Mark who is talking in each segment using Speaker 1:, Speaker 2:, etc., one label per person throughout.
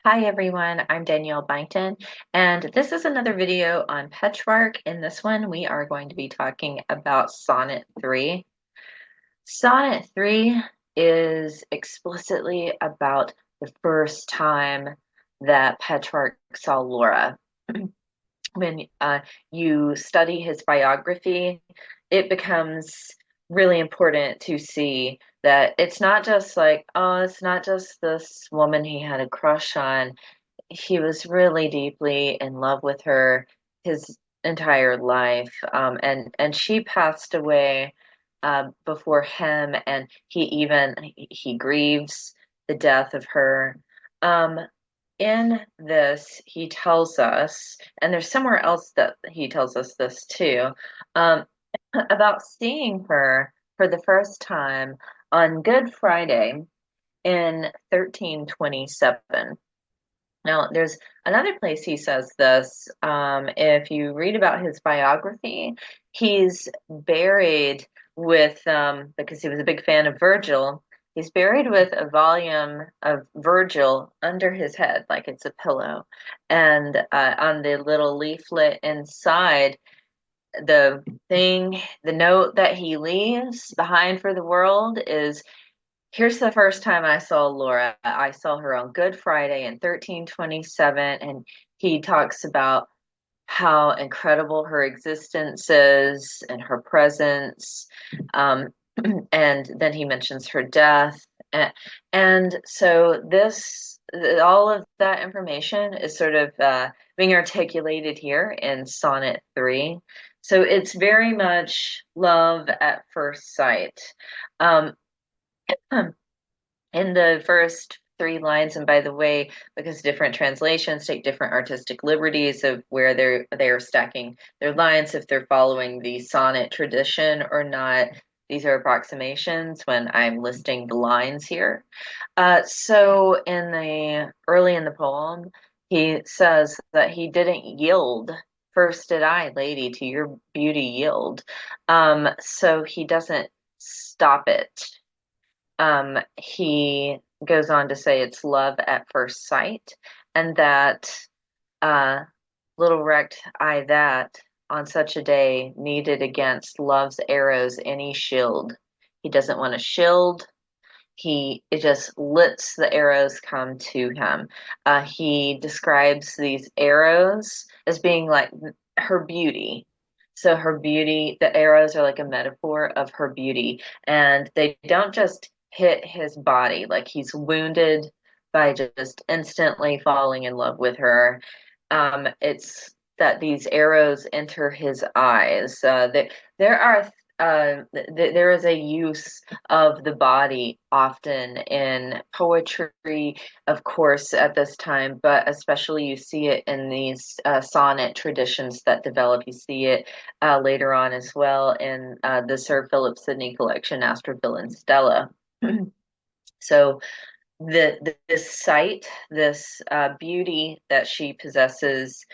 Speaker 1: Hi everyone, I'm Danielle Byington, and this is another video on Petrarch. In this one, we are going to be talking about Sonnet 3. Sonnet 3 is explicitly about the first time that Petrarch saw Laura. When you study his biography, it becomes really important to see that it's not just like, oh, it's not just this woman he had a crush on. He was really deeply in love with her his entire life, and she passed away before him, and he grieves the death of her. Um, in this, he tells us, and there's somewhere else that he tells us this too, um, about seeing her for the first time on Good Friday in 1327. Now, there's another place he says this. If you read about his biography, he's buried with, because he was a big fan of Virgil, he's buried with a volume of Virgil under his head, like it's a pillow. And on the little leaflet inside, the note that he leaves behind for the world is, here's the first time I saw Laura. I saw her on Good Friday in 1327, and he talks about how incredible her existence is and her presence. Um, and then he mentions her death. And so all of that information is sort of being articulated here in Sonnet 3. So it's very much love at first sight. Um, in the first three lines, and by the way, because different translations take different artistic liberties of where they're stacking their lines, if they're following the sonnet tradition or not, these are approximations when I'm listing the lines here. So early in the poem, he says that he didn't yield. First did I, lady, to your beauty yield. So he doesn't stop it. He goes on to say it's love at first sight, and that uh, little recked I that on such a day needed against love's arrows any shield. He doesn't want a shield. It just lets the arrows come to him. He describes these arrows as being like her beauty. So her beauty, the arrows are like a metaphor of her beauty, and they don't just hit his body, like he's wounded by just instantly falling in love with her. It's that these arrows enter his eyes. There are there is a use of the body often in poetry, of course, at this time, but especially you see it in these sonnet traditions that develop. You see it later on as well in the Sir Philip Sidney collection, Astrophil and Stella. So this sight, this beauty that she possesses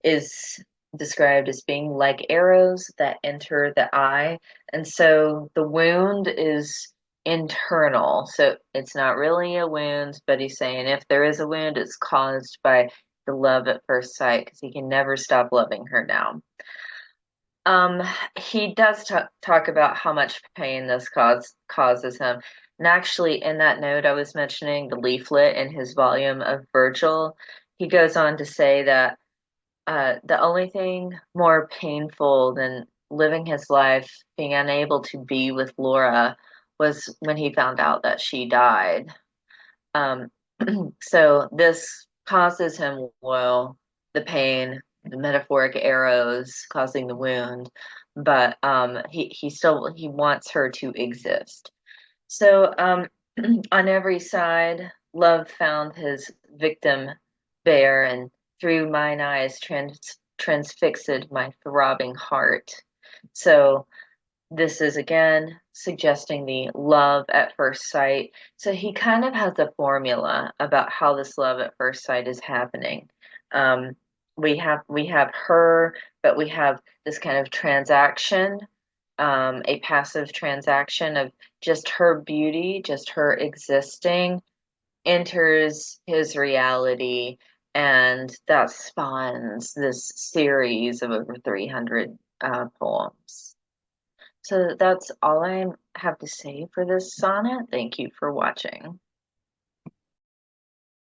Speaker 1: is described as being like arrows that enter the eye. And so the wound is internal. So it's not really a wound, but he's saying if there is a wound, it's caused by the love at first sight because he can never stop loving her now. Um, he does talk about how much pain this causes him. And actually, in that note, I was mentioning the leaflet in his volume of Virgil. He goes on to say that the only thing more painful than living his life, being unable to be with Laura, was when he found out that she died. Um, so this causes him woe, the pain, the metaphoric arrows causing the wound, but he wants her to exist. So on every side, love found his victim bare, and through mine eyes transfixed my throbbing heart. So this is again suggesting the love at first sight. So he kind of has a formula about how this love at first sight is happening. Um, we have her, but we have this kind of transaction, a passive transaction of just her beauty, just her existing, enters his reality, and that spawns this series of over 300 poems. So that's all I have to say for this sonnet. Thank you for watching.